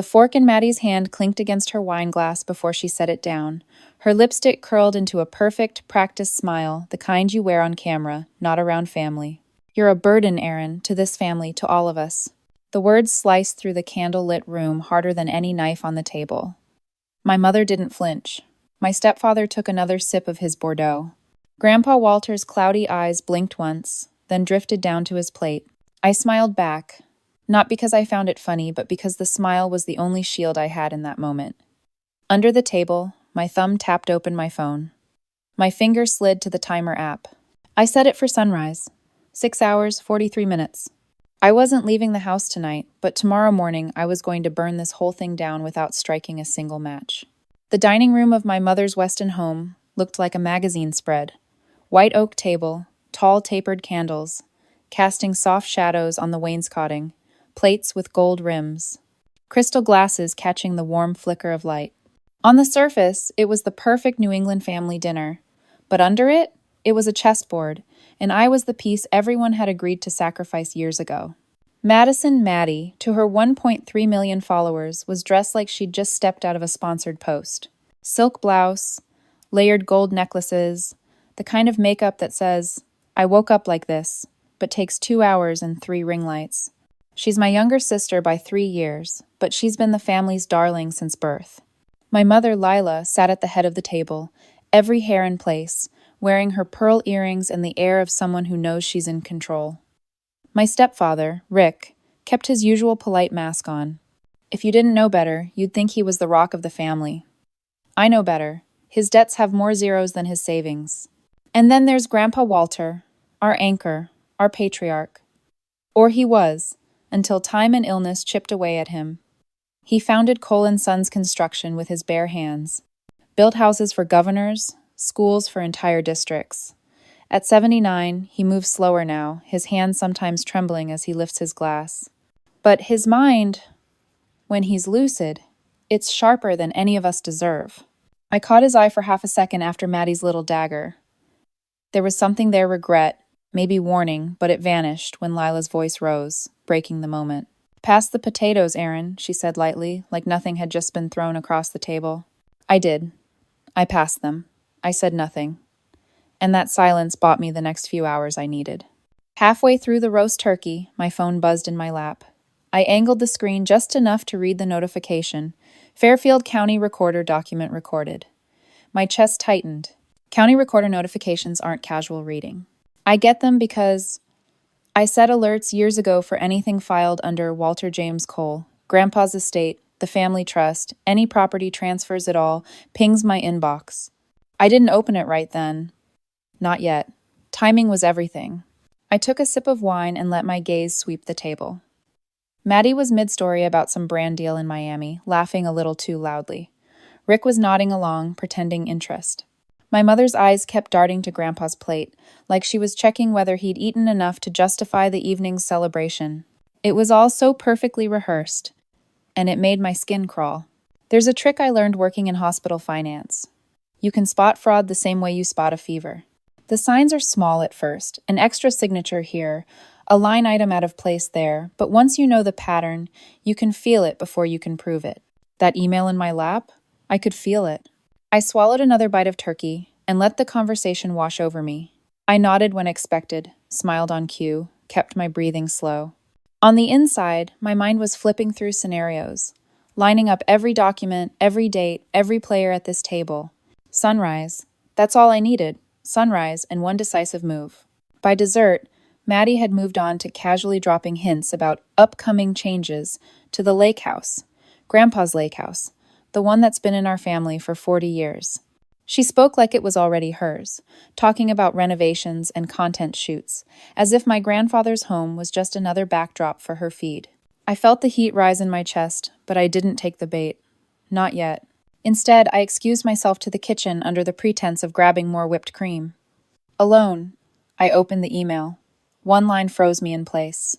The fork in Maddie's hand clinked against her wine glass before she set it down. Her lipstick curled into a perfect, practiced smile, the kind you wear on camera, not around family. You're a burden, Aaron, to this family, to all of us. The words sliced through the candle-lit room harder than any knife on the table. My mother didn't flinch. My stepfather took another sip of his Bordeaux. Grandpa Walter's cloudy eyes blinked once, then drifted down to his plate. I smiled back, not because I found it funny, but because the smile was the only shield I had in that moment. Under the table, my thumb tapped open my phone. My finger slid to the timer app. I set it for sunrise. 6 hours, 43 minutes. I wasn't leaving the house tonight, but tomorrow morning I was going to burn this whole thing down without striking a single match. The dining room of my mother's Weston home looked like a magazine spread. White oak table, tall tapered candles, casting soft shadows on the wainscoting, plates with gold rims, crystal glasses catching the warm flicker of light. On the surface, it was the perfect New England family dinner, but under it, it was a chessboard, and I was the piece everyone had agreed to sacrifice years ago. Madison Maddie, to her 1.3 million followers, was dressed like she'd just stepped out of a sponsored post. Silk blouse, layered gold necklaces, the kind of makeup that says, "I woke up like this," but takes 2 hours and 3 ring lights. She's my younger sister by 3 years, but she's been the family's darling since birth. My mother, Lila, sat at the head of the table, every hair in place, wearing her pearl earrings and the air of someone who knows she's in control. My stepfather, Rick, kept his usual polite mask on. If you didn't know better, you'd think he was the rock of the family. I know better. His debts have more zeros than his savings. And then there's Grandpa Walter, our anchor, our patriarch. Or he was, until time and illness chipped away at him. He founded Cole & Sons Construction with his bare hands, built houses for governors, schools for entire districts. At 79, he moves slower now, his hands sometimes trembling as he lifts his glass. But his mind, when he's lucid, it's sharper than any of us deserve. I caught his eye for half a second after Maddie's little dagger. There was something there, regret, maybe warning, but it vanished when Lila's voice rose, breaking the moment. "Pass the potatoes, Aaron," she said lightly, like nothing had just been thrown across the table. I did. I passed them. I said nothing. And that silence bought me the next few hours I needed. Halfway through the roast turkey, my phone buzzed in my lap. I angled the screen just enough to read the notification. Fairfield County Recorder document recorded. My chest tightened. County Recorder notifications aren't casual reading. I get them because I set alerts years ago for anything filed under Walter James Cole, Grandpa's estate, the family trust, any property transfers at all, pings my inbox. I didn't open it right then. Not yet. Timing was everything. I took a sip of wine and let my gaze sweep the table. Maddie was mid-story about some brand deal in Miami, laughing a little too loudly. Rick was nodding along, pretending interest. My mother's eyes kept darting to Grandpa's plate, like she was checking whether he'd eaten enough to justify the evening's celebration. It was all so perfectly rehearsed, and it made my skin crawl. There's a trick I learned working in hospital finance. You can spot fraud the same way you spot a fever. The signs are small at first, an extra signature here, a line item out of place there, but once you know the pattern, you can feel it before you can prove it. That email in my lap? I could feel it. I swallowed another bite of turkey and let the conversation wash over me. I nodded when expected, smiled on cue, kept my breathing slow. On the inside, my mind was flipping through scenarios, lining up every document, every date, every player at this table. Sunrise. That's all I needed. Sunrise and one decisive move. By dessert, Maddie had moved on to casually dropping hints about upcoming changes to the lake house, Grandpa's lake house, the one that's been in our family for 40 years. She spoke like it was already hers, talking about renovations and content shoots, as if my grandfather's home was just another backdrop for her feed. I felt the heat rise in my chest, but I didn't take the bait. Not yet. Instead, I excused myself to the kitchen under the pretense of grabbing more whipped cream. Alone, I opened the email. One line froze me in place.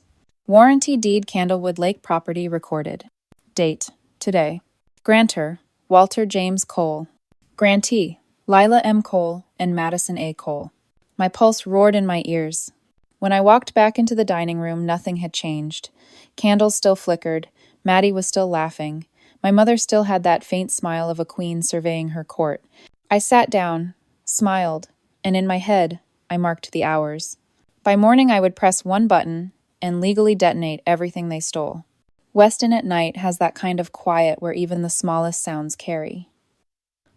Warranty deed Candlewood Lake property recorded. Date, today. Grantor, Walter James Cole. Grantee, Lila M. Cole and Madison A. Cole. My pulse roared in my ears. When I walked back into the dining room, nothing had changed. Candles still flickered, Maddie was still laughing, My mother still had that faint smile of a queen surveying her court. I sat down, smiled, and in my head, I marked the hours. By morning, I would press one button and legally detonate everything they stole. Weston at night has that kind of quiet where even the smallest sounds carry.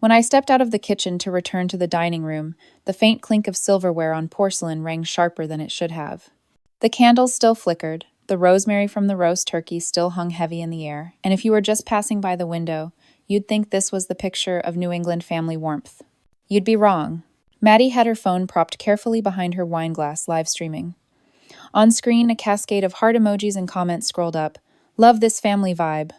When I stepped out of the kitchen to return to the dining room, the faint clink of silverware on porcelain rang sharper than it should have. The candles still flickered, the rosemary from the roast turkey still hung heavy in the air, and if you were just passing by the window, you'd think this was the picture of New England family warmth. You'd be wrong. Maddie had her phone propped carefully behind her wine glass, live streaming. On screen, a cascade of heart emojis and comments scrolled up. Love this family vibe.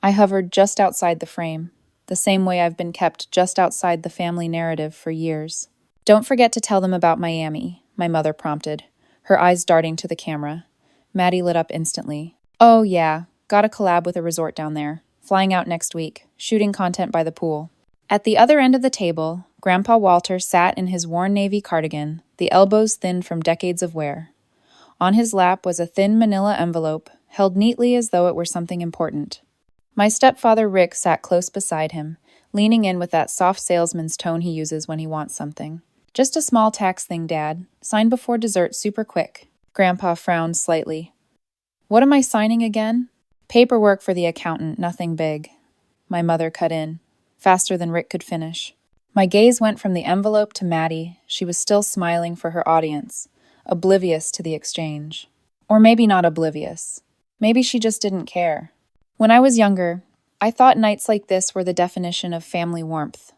I hovered just outside the frame, the same way I've been kept just outside the family narrative for years. Don't forget to tell them about Miami, my mother prompted, her eyes darting to the camera. Maddie lit up instantly. Oh yeah, got a collab with a resort down there. Flying out next week, shooting content by the pool. At the other end of the table, Grandpa Walter sat in his worn navy cardigan, the elbows thin from decades of wear. On his lap was a thin manila envelope, held neatly as though it were something important. My stepfather Rick sat close beside him, leaning in with that soft salesman's tone he uses when he wants something. Just a small tax thing, Dad. Sign before dessert super quick. Grandpa frowned slightly. What am I signing again? Paperwork for the accountant, nothing big. My mother cut in, faster than Rick could finish. My gaze went from the envelope to Maddie. She was still smiling for her audience, oblivious to the exchange. Or maybe not oblivious. Maybe she just didn't care. When I was younger, I thought nights like this were the definition of family warmth.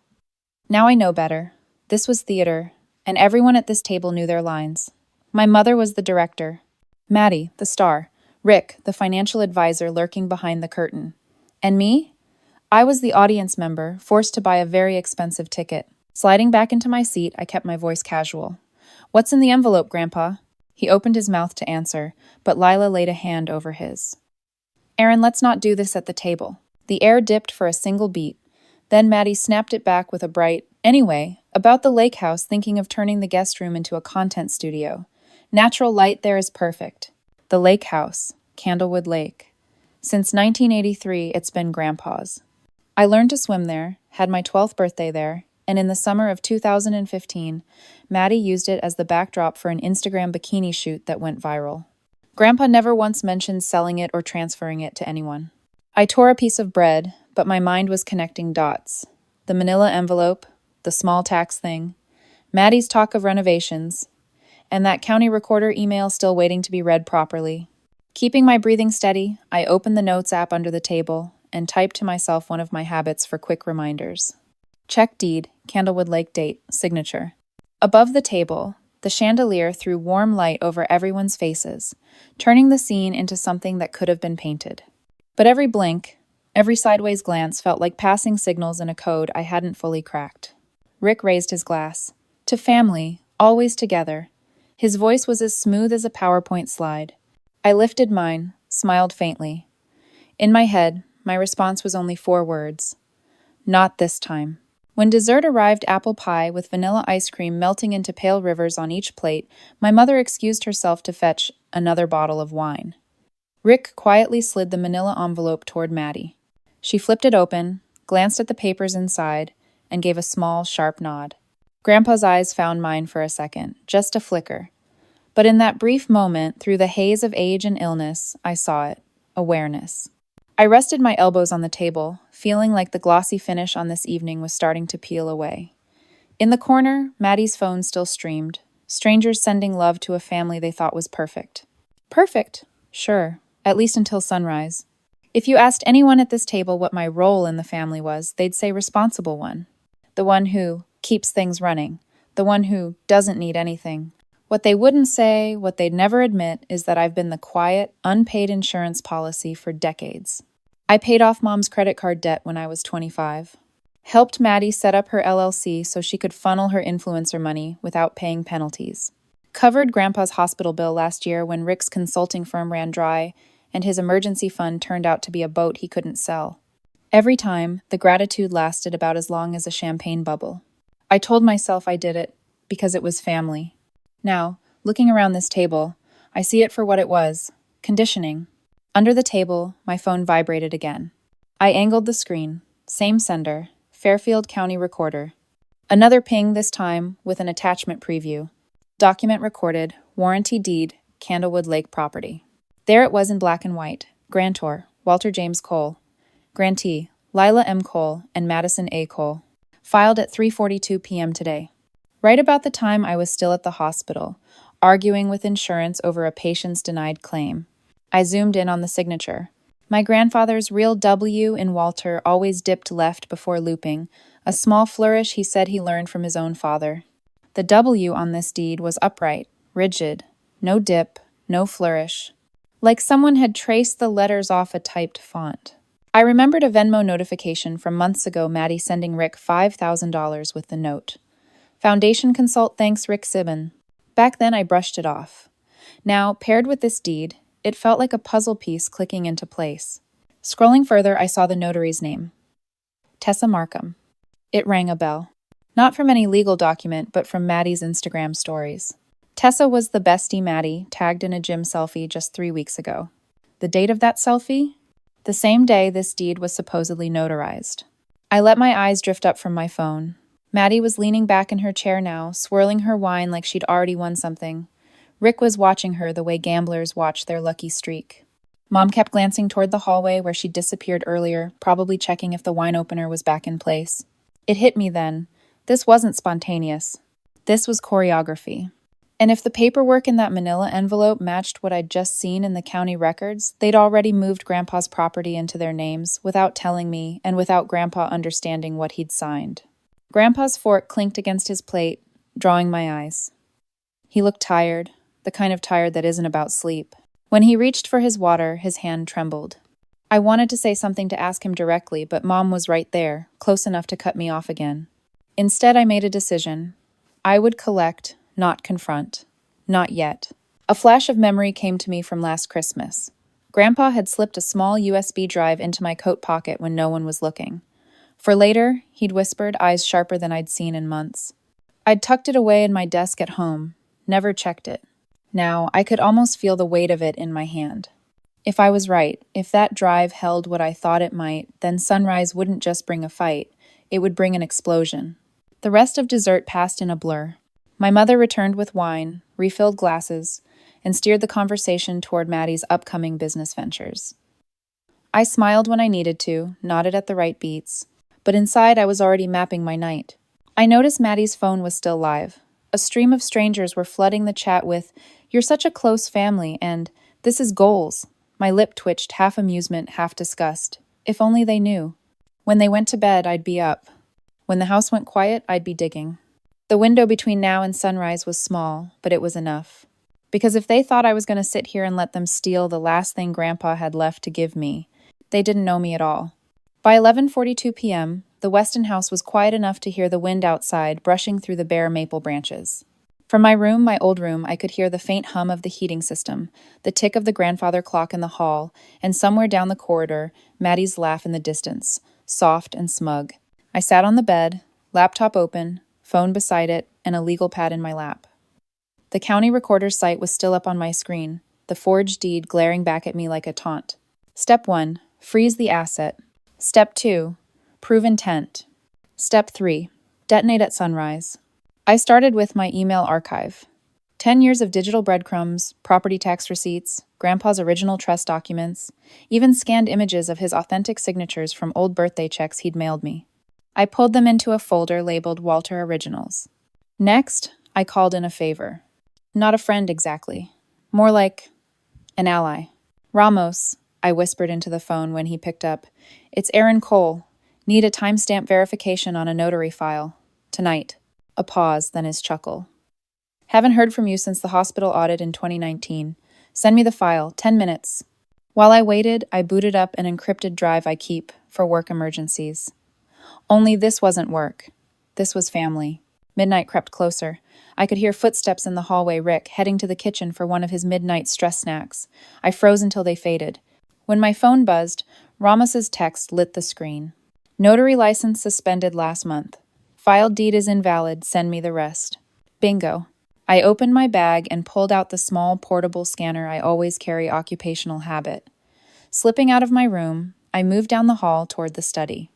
Now I know better. This was theater, and everyone at this table knew their lines. My mother was the director. Maddie, the star. Rick, the financial advisor lurking behind the curtain. And me? I was the audience member, forced to buy a very expensive ticket. Sliding back into my seat, I kept my voice casual. What's in the envelope, Grandpa? He opened his mouth to answer, but Lila laid a hand over his. Aaron, let's not do this at the table. The air dipped for a single beat. Then Maddie snapped it back with a bright, anyway, about the lake house, thinking of turning the guest room into a content studio. Natural light there is perfect. The lake house, Candlewood Lake. Since 1983, it's been Grandpa's. I learned to swim there, had my 12th birthday there, and in the summer of 2015, Maddie used it as the backdrop for an Instagram bikini shoot that went viral. Grandpa never once mentioned selling it or transferring it to anyone. I tore a piece of bread, but my mind was connecting dots. The manila envelope, the small tax thing, Maddie's talk of renovations, and that county recorder email still waiting to be read properly. Keeping my breathing steady, I opened the notes app under the table and typed to myself one of my habits for quick reminders. Check deed, Candlewood Lake date, signature. Above the table, the chandelier threw warm light over everyone's faces, turning the scene into something that could have been painted. But every blink, every sideways glance felt like passing signals in a code I hadn't fully cracked. Rick raised his glass. To family, always together. His voice was as smooth as a PowerPoint slide. I lifted mine, smiled faintly. In my head, my response was only 4 words. Not this time. When dessert arrived, apple pie with vanilla ice cream melting into pale rivers on each plate, my mother excused herself to fetch another bottle of wine. Rick quietly slid the manila envelope toward Maddie. She flipped it open, glanced at the papers inside, and gave a small, sharp nod. Grandpa's eyes found mine for a second, just a flicker. But in that brief moment, through the haze of age and illness, I saw it. Awareness. I rested my elbows on the table, feeling like the glossy finish on this evening was starting to peel away. In the corner, Maddie's phone still streamed, strangers sending love to a family they thought was perfect. Perfect? Sure, at least until sunrise. If you asked anyone at this table what my role in the family was, they'd say responsible one. The one who keeps things running. The one who doesn't need anything. What they wouldn't say, what they'd never admit, is that I've been the quiet, unpaid insurance policy for decades. I paid off Mom's credit card debt when I was 25. Helped Maddie set up her LLC so she could funnel her influencer money without paying penalties. Covered Grandpa's hospital bill last year when Rick's consulting firm ran dry and his emergency fund turned out to be a boat he couldn't sell. Every time, the gratitude lasted about as long as a champagne bubble. I told myself I did it because it was family. Now, looking around this table, I see it for what it was, conditioning. Under the table, my phone vibrated again. I angled the screen. Same sender. Fairfield County Recorder. Another ping, this time with an attachment preview. Document recorded. Warranty deed. Candlewood Lake property. There it was in black and white. Grantor. Walter James Cole. Grantee. Lila M. Cole and Madison A. Cole. Filed at 3:42 p.m. today. Right about the time I was still at the hospital, arguing with insurance over a patient's denied claim. I zoomed in on the signature. My grandfather's real W in Walter always dipped left before looping, a small flourish he said he learned from his own father. The W on this deed was upright, rigid, no dip, no flourish, like someone had traced the letters off a typed font. I remembered a Venmo notification from months ago, Maddie sending Rick $5,000 with the note. Foundation consult thanks Rick Sibben. Back then I brushed it off. Now, paired with this deed, it felt like a puzzle piece clicking into place. Scrolling further, I saw the notary's name. Tessa Markham. It rang a bell. Not from any legal document, but from Maddie's Instagram stories. Tessa was the bestie Maddie tagged in a gym selfie just 3 weeks ago. The date of that selfie? The same day this deed was supposedly notarized. I let my eyes drift up from my phone. Maddie was leaning back in her chair now, swirling her wine like she'd already won something. Rick was watching her the way gamblers watch their lucky streak. Mom kept glancing toward the hallway where she'd disappeared earlier, probably checking if the wine opener was back in place. It hit me then. This wasn't spontaneous. This was choreography. And if the paperwork in that manila envelope matched what I'd just seen in the county records, they'd already moved Grandpa's property into their names without telling me and without Grandpa understanding what he'd signed. Grandpa's fork clinked against his plate, drawing my eyes. He looked tired, the kind of tired that isn't about sleep. When he reached for his water, his hand trembled. I wanted to say something to ask him directly, but Mom was right there, close enough to cut me off again. Instead, I made a decision. I would collect, not confront. Not yet. A flash of memory came to me from last Christmas. Grandpa had slipped a small USB drive into my coat pocket when no one was looking. For later, he'd whispered, eyes sharper than I'd seen in months. I'd tucked it away in my desk at home, never checked it. Now, I could almost feel the weight of it in my hand. If I was right, if that drive held what I thought it might, then Sunrise wouldn't just bring a fight, it would bring an explosion. The rest of dessert passed in a blur. My mother returned with wine, refilled glasses, and steered the conversation toward Maddie's upcoming business ventures. I smiled when I needed to, nodded at the right beats, but inside I was already mapping my night. I noticed Maddie's phone was still live. A stream of strangers were flooding the chat with, "You're such a close family," and "This is goals." My lip twitched, half amusement, half disgust. If only they knew. When they went to bed, I'd be up. When the house went quiet, I'd be digging. The window between now and sunrise was small, but it was enough. Because if they thought I was going to sit here and let them steal the last thing Grandpa had left to give me, they didn't know me at all. By 11:42 p.m., the Weston house was quiet enough to hear the wind outside brushing through the bare maple branches. From my room, my old room, I could hear the faint hum of the heating system, the tick of the grandfather clock in the hall, and somewhere down the corridor, Maddie's laugh in the distance, soft and smug. I sat on the bed, laptop open, phone beside it, and a legal pad in my lap. The county recorder's site was still up on my screen, the forged deed glaring back at me like a taunt. Step 1, freeze the asset. Step 2, prove intent. Step 3, detonate at sunrise. I started with my email archive. 10 years of digital breadcrumbs, property tax receipts, Grandpa's original trust documents, even scanned images of his authentic signatures from old birthday checks he'd mailed me. I pulled them into a folder labeled Walter Originals. Next, I called in a favor. Not a friend exactly. More like an ally. "Ramos," I whispered into the phone when he picked up. "It's Aaron Cole. Need a timestamp verification on a notary file. Tonight." A pause, then his chuckle. "Haven't heard from you since the hospital audit in 2019. Send me the file, 10 minutes. While I waited, I booted up an encrypted drive I keep for work emergencies. Only this wasn't work. This was family. Midnight crept closer. I could hear footsteps in the hallway. Rick heading to the kitchen for one of his midnight stress snacks. I froze until they faded. When my phone buzzed, Ramos's text lit the screen. "Notary license suspended last month. Filed deed is invalid. Send me the rest." Bingo. I opened my bag and pulled out the small portable scanner I always carry, occupational habit. Slipping out of my room, I moved down the hall toward the study.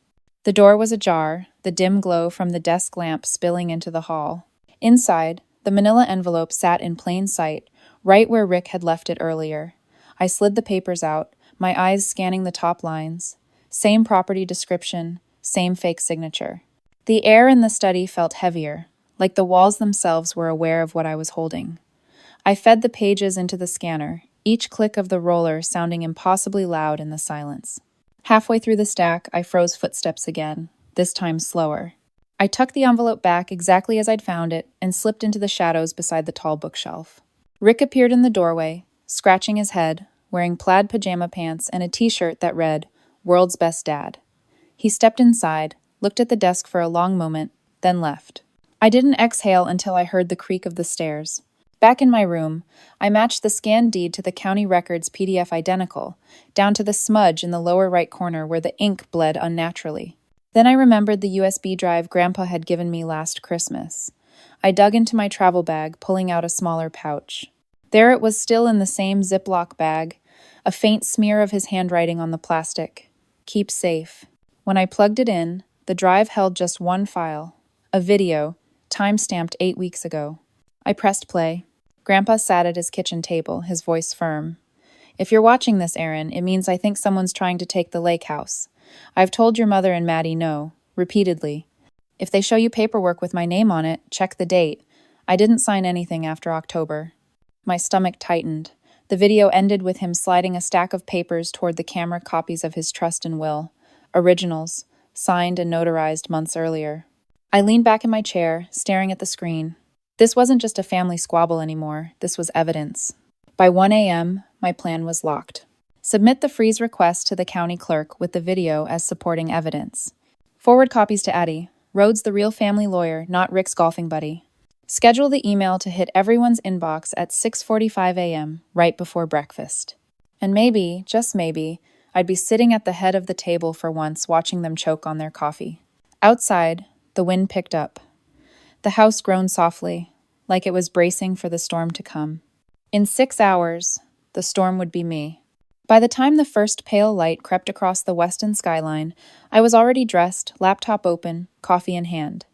The door was ajar, the dim glow from the desk lamp spilling into the hall. Inside, the manila envelope sat in plain sight, right where Rick had left it earlier. I slid the papers out, my eyes scanning the top lines. Same property description, same fake signature. The air in the study felt heavier, like the walls themselves were aware of what I was holding. I fed the pages into the scanner, each click of the roller sounding impossibly loud in the silence. Halfway through the stack, I froze footsteps again, this time slower. I tucked the envelope back exactly as I'd found it and slipped into the shadows beside the tall bookshelf. Rick appeared in the doorway, scratching his head, wearing plaid pajama pants and a t-shirt that read, "World's Best Dad." He stepped inside, looked at the desk for a long moment, then left. I didn't exhale until I heard the creak of the stairs. Back in my room, I matched the scanned deed to the county records PDF identical, down to the smudge in the lower right corner where the ink bled unnaturally. Then I remembered the USB drive Grandpa had given me last Christmas. I dug into my travel bag, pulling out a smaller pouch. There it was, still in the same Ziploc bag, a faint smear of his handwriting on the plastic. "Keep safe." When I plugged it in, the drive held just one file, a video, time-stamped 8 weeks ago. I pressed play. Grandpa sat at his kitchen table, his voice firm. "If you're watching this, Aaron, it means I think someone's trying to take the lake house. I've told your mother and Maddie no, repeatedly. If they show you paperwork with my name on it, check the date. I didn't sign anything after October." My stomach tightened. The video ended with him sliding a stack of papers toward the camera copies of his trust and will. Originals, signed and notarized months earlier. I leaned back in my chair, staring at the screen. This wasn't just a family squabble anymore, this was evidence. By 1 a.m., my plan was locked. Submit the freeze request to the county clerk with the video as supporting evidence. Forward copies to Addie, Rhodes the real family lawyer, not Rick's golfing buddy. Schedule the email to hit everyone's inbox at 6:45 a.m., right before breakfast. And maybe, just maybe, I'd be sitting at the head of the table for once watching them choke on their coffee. Outside, the wind picked up. The house groaned softly, like it was bracing for the storm to come. In 6 hours, the storm would be me. By the time the first pale light crept across the western skyline, I was already dressed, laptop open, coffee in hand.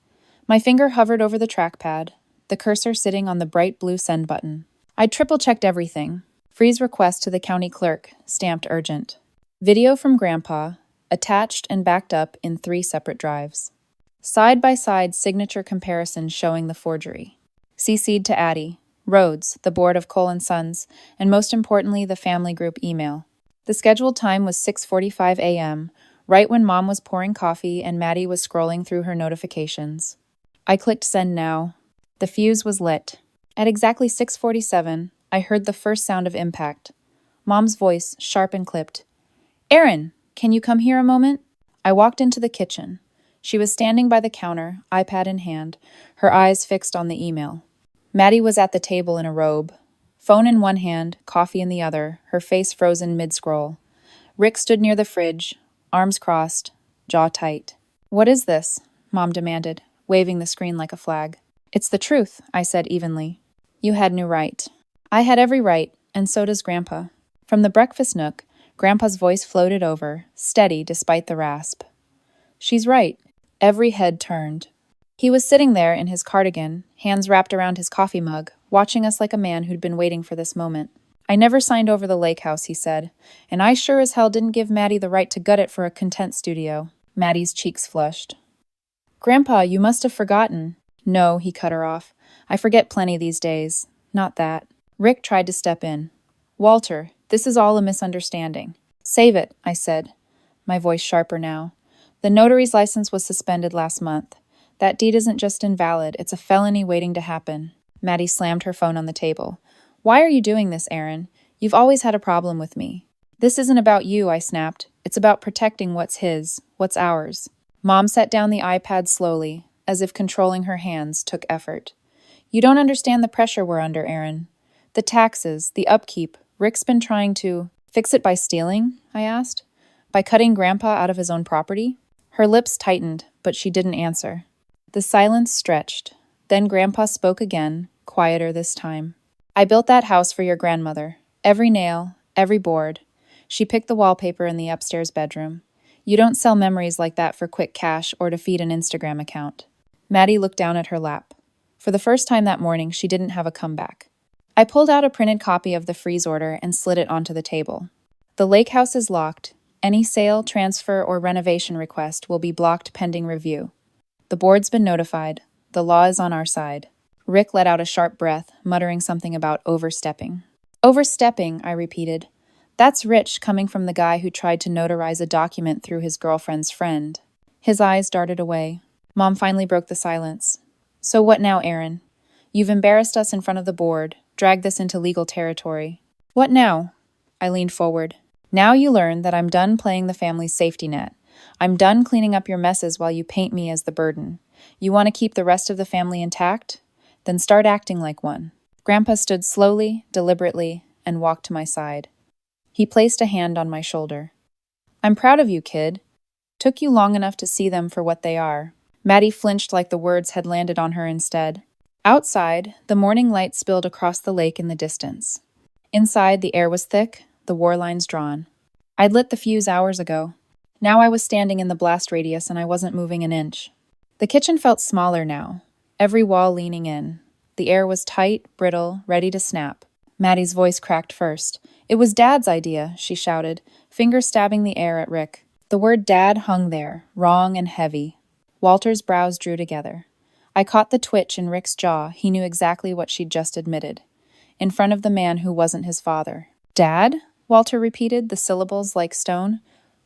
My finger hovered over the trackpad, the cursor sitting on the bright blue send button. I'd triple-checked everything. Freeze request to the county clerk, stamped urgent. Video from Grandpa, attached and backed up in 3 separate drives. Side-by-side signature comparison showing the forgery. CC'd to Addie, Rhodes, the board of Cole & Sons, and most importantly, the family group email. The scheduled time was 6:45 a.m., right when Mom was pouring coffee and Maddie was scrolling through her notifications. I clicked send now. The fuse was lit. At exactly 6:47, I heard the first sound of impact. Mom's voice, sharp and clipped. "Aaron, can you come here a moment?" I walked into the kitchen. She was standing by the counter, iPad in hand, her eyes fixed on the email. Maddie was at the table in a robe. Phone in one hand, coffee in the other, her face frozen mid-scroll. Rick stood near the fridge, arms crossed, jaw tight. "What is this?" Mom demanded, waving the screen like a flag. "It's the truth," I said evenly. "You had no right." I had every right, and so does Grandpa. From the breakfast nook, Grandpa's voice floated over, steady despite the rasp. "She's right." Every head turned. He was sitting there in his cardigan, hands wrapped around his coffee mug, watching us like a man who'd been waiting for this moment. "I never signed over the lake house," he said, "and I sure as hell didn't give Maddie the right to gut it for a content studio." Maddie's cheeks flushed. "Grandpa, you must have forgotten." "No," he cut her off. "I forget plenty these days. Not that." Rick tried to step in. "Walter, this is all a misunderstanding." "Save it," I said, my voice sharper now. "The notary's license was suspended last month. That deed isn't just invalid, it's a felony waiting to happen." Maddie slammed her phone on the table. "Why are you doing this, Aaron? You've always had a problem with me." "This isn't about you," I snapped. "It's about protecting what's his, what's ours." Mom set down the iPad slowly, as if controlling her hands took effort. "You don't understand the pressure we're under, Aaron. The taxes, the upkeep. Rick's been trying to—" "Fix it by stealing?" I asked. "By cutting Grandpa out of his own property?" Her lips tightened, but she didn't answer. The silence stretched. Then Grandpa spoke again, quieter this time. "I built that house for your grandmother. Every nail, every board. She picked the wallpaper in the upstairs bedroom. You don't sell memories like that for quick cash or to feed an Instagram account. Maddie looked down at her lap. For the first time that morning, she didn't have a comeback. I pulled out a printed copy of the freeze order and slid it onto the table. The lake house is locked. Any sale, transfer, or renovation request will be blocked pending review. The board's been notified. The law is on our side. Rick let out a sharp breath, muttering something about overstepping. Overstepping, I repeated. That's rich coming from the guy who tried to notarize a document through his girlfriend's friend. His eyes darted away. Mom finally broke the silence. So what now, Aaron? You've embarrassed us in front of the board, dragged this into legal territory. What now? I leaned forward. Now you learn that I'm done playing the family's safety net. I'm done cleaning up your messes while you paint me as the burden. You want to keep the rest of the family intact? Then start acting like one. Grandpa stood slowly, deliberately, and walked to my side. He placed a hand on my shoulder. I'm proud of you, kid. Took you long enough to see them for what they are. Maddie flinched like the words had landed on her instead. Outside, the morning light spilled across the lake in the distance. Inside, the air was thick, the war lines drawn. I'd lit the fuse hours ago. Now I was standing in the blast radius and I wasn't moving an inch. The kitchen felt smaller now, every wall leaning in. The air was tight, brittle, ready to snap. Maddie's voice cracked first. It was Dad's idea, she shouted, fingers stabbing the air at Rick. The word Dad hung there, wrong and heavy. Walter's brows drew together. I caught the twitch in Rick's jaw. He knew exactly what she'd just admitted. In front of the man who wasn't his father. Dad? Walter repeated, the syllables like stone.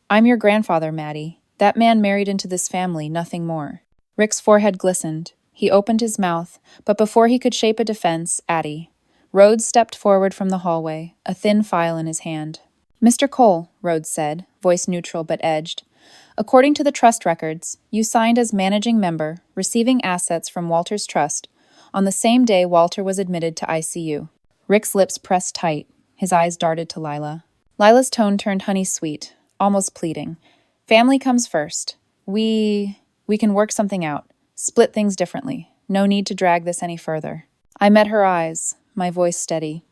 I'm your grandfather, Maddie. That man married into this family, nothing more. Rick's forehead glistened. He opened his mouth, but before he could shape a defense, Addie. Rhodes stepped forward from the hallway, a thin file in his hand. Mr. Cole, Rhodes said, voice neutral but edged. According to the trust records, you signed as managing member, receiving assets from Walter's trust, on the same day Walter was admitted to ICU. Rick's lips pressed tight. His eyes darted to Lila. Lila's tone turned honey-sweet, almost pleading. Family comes first. We can work something out. Split things differently. No need to drag this any further. I met her eyes, my voice steady.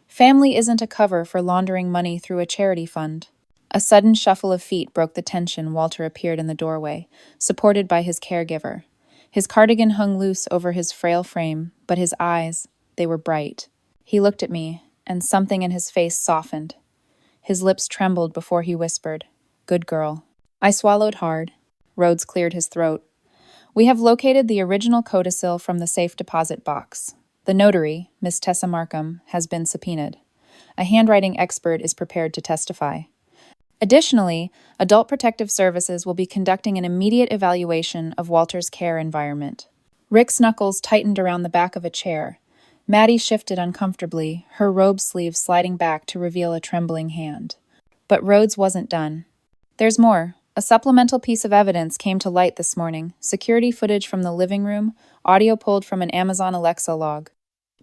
Family isn't a cover for laundering money through a charity fund. A sudden shuffle of feet broke the tension. Walter appeared in the doorway, supported by his caregiver. His cardigan hung loose over his frail frame, but his eyes, they were bright. He looked at me, and something in his face softened. His lips trembled before he whispered, Good girl. I swallowed hard. Rhodes cleared his throat. We have located the original codicil from the safe deposit box. The notary, Miss Tessa Markham, has been subpoenaed. A handwriting expert is prepared to testify. Additionally, Adult Protective Services will be conducting an immediate evaluation of Walter's care environment. Rick's knuckles tightened around the back of a chair. Maddie shifted uncomfortably, her robe sleeve sliding back to reveal a trembling hand. But Rhodes wasn't done. There's more. A supplemental piece of evidence came to light this morning. Security footage from the living room, audio pulled from an Amazon Alexa log.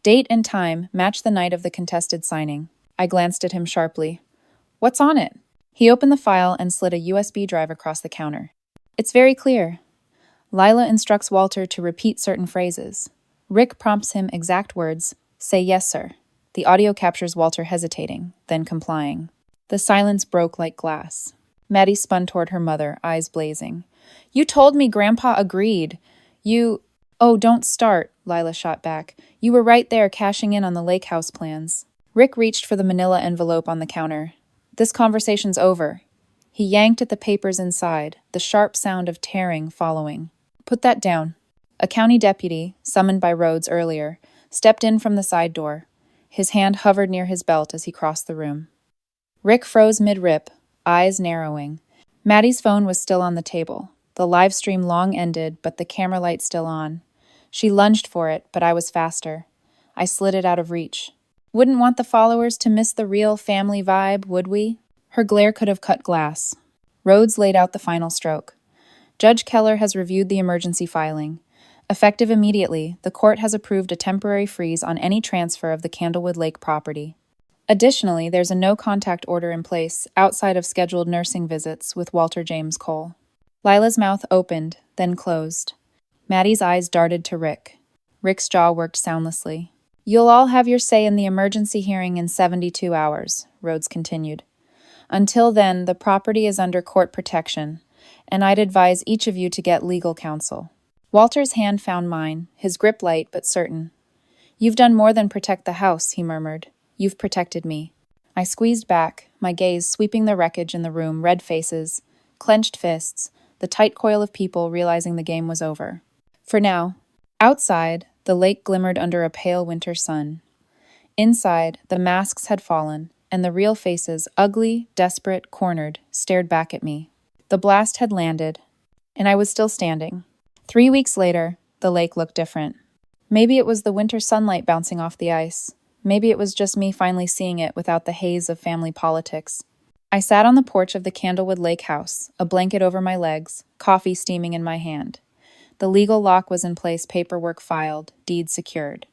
Date and time match the night of the contested signing. I glanced at him sharply. What's on it? He opened the file and slid a USB drive across the counter. It's very clear. Lila instructs Walter to repeat certain phrases. Rick prompts him exact words, say yes, sir. The audio captures Walter hesitating, then complying. The silence broke like glass. Maddie spun toward her mother, eyes blazing. You told me Grandpa agreed. Oh, don't start, Lila shot back. You were right there cashing in on the lake house plans. Rick reached for the manila envelope on the counter. This conversation's over. He yanked at the papers inside, the sharp sound of tearing following. Put that down. A county deputy, summoned by Rhodes earlier, stepped in from the side door. His hand hovered near his belt as he crossed the room. Rick froze mid-rip, eyes narrowing. Maddie's phone was still on the table. The live stream long ended, but the camera light still on. She lunged for it, but I was faster. I slid it out of reach. Wouldn't want the followers to miss the real family vibe, would we? Her glare could have cut glass. Rhodes laid out the final stroke. Judge Keller has reviewed the emergency filing. Effective immediately, the court has approved a temporary freeze on any transfer of the Candlewood Lake property. Additionally, there's a no-contact order in place outside of scheduled nursing visits with Walter James Cole. Lila's mouth opened, then closed. Maddie's eyes darted to Rick. Rick's jaw worked soundlessly. You'll all have your say in the emergency hearing in 72 hours, Rhodes continued. Until then, the property is under court protection, and I'd advise each of you to get legal counsel." Walter's hand found mine, his grip light but certain. "You've done more than protect the house," he murmured. "You've protected me." I squeezed back, my gaze sweeping the wreckage in the room, red faces, clenched fists, the tight coil of people realizing the game was over. For now. Outside, the lake glimmered under a pale winter sun. Inside, the masks had fallen, and the real faces, ugly, desperate, cornered, stared back at me. The blast had landed, and I was still standing. 3 weeks later, the lake looked different. Maybe it was the winter sunlight bouncing off the ice. Maybe it was just me finally seeing it without the haze of family politics. I sat on the porch of the Candlewood Lake house, a blanket over my legs, coffee steaming in my hand. The legal lock was in place, paperwork filed, deeds secured.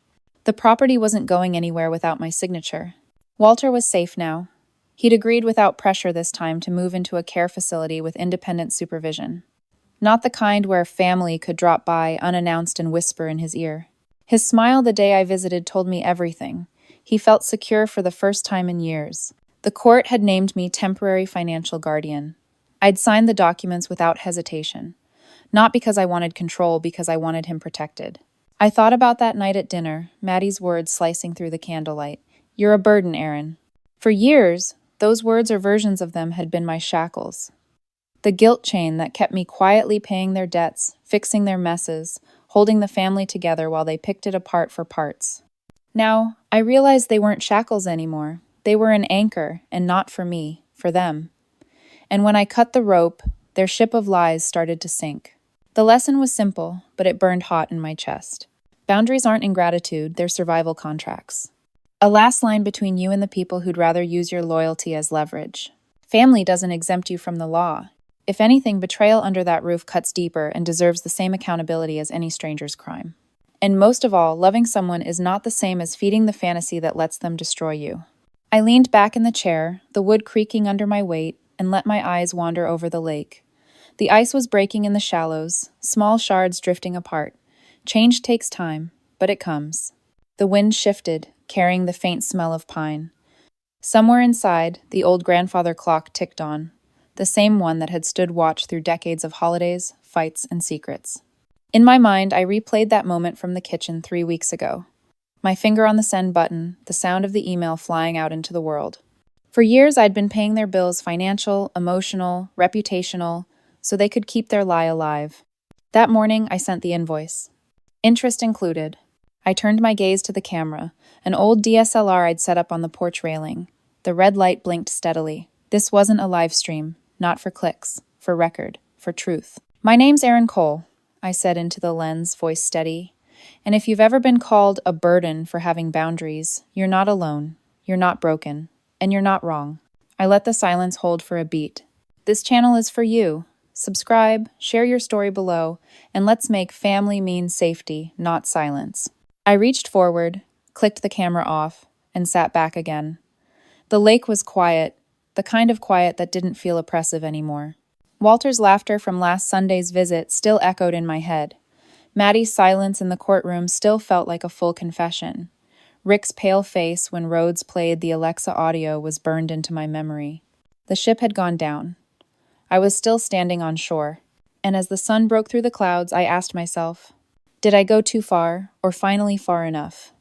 The property wasn't going anywhere without my signature. Walter was safe now. He'd agreed without pressure this time to move into a care facility with independent supervision. Not the kind where family could drop by unannounced and whisper in his ear. His smile the day I visited told me everything. He felt secure for the first time in years. The court had named me temporary financial guardian. I'd signed the documents without hesitation. Not because I wanted control, because I wanted him protected. I thought about that night at dinner, Maddie's words slicing through the candlelight. "You're a burden, Aaron." For years, those words or versions of them had been my shackles. The guilt chain that kept me quietly paying their debts, fixing their messes, holding the family together while they picked it apart for parts. Now, I realized they weren't shackles anymore. They were an anchor, and not for me, for them. And when I cut the rope, their ship of lies started to sink. The lesson was simple, but it burned hot in my chest. Boundaries aren't ingratitude, they're survival contracts. A last line between you and the people who'd rather use your loyalty as leverage. Family doesn't exempt you from the law. If anything, betrayal under that roof cuts deeper and deserves the same accountability as any stranger's crime. And most of all, loving someone is not the same as feeding the fantasy that lets them destroy you. I leaned back in the chair, the wood creaking under my weight, and let my eyes wander over the lake. The ice was breaking in the shallows, small shards drifting apart. Change takes time, but it comes. The wind shifted, carrying the faint smell of pine. Somewhere inside, the old grandfather clock ticked on, the same one that had stood watch through decades of holidays, fights, and secrets. In my mind, I replayed that moment from the kitchen 3 weeks ago. My finger on the send button, the sound of the email flying out into the world. For years, I'd been paying their bills, financial, emotional, reputational, so they could keep their lie alive. That morning, I sent the invoice. Interest included. I turned my gaze to the camera, an old DSLR I'd set up on the porch railing. The red light blinked steadily. This wasn't a live stream, not for clicks, for record, for truth. "My name's Aaron Cole," I said into the lens, voice steady. "And if you've ever been called a burden for having boundaries, you're not alone, you're not broken, and you're not wrong." I let the silence hold for a beat. This channel is for you. Subscribe, share your story below, and let's make family mean safety, not silence. I reached forward, clicked the camera off, and sat back again. The lake was quiet, the kind of quiet that didn't feel oppressive anymore. Walter's laughter from last Sunday's visit still echoed in my head. Maddie's silence in the courtroom still felt like a full confession. Rick's pale face when Rhodes played the Alexa audio was burned into my memory. The ship had gone down. I was still standing on shore, and as the sun broke through the clouds, I asked myself, did I go too far, or finally far enough?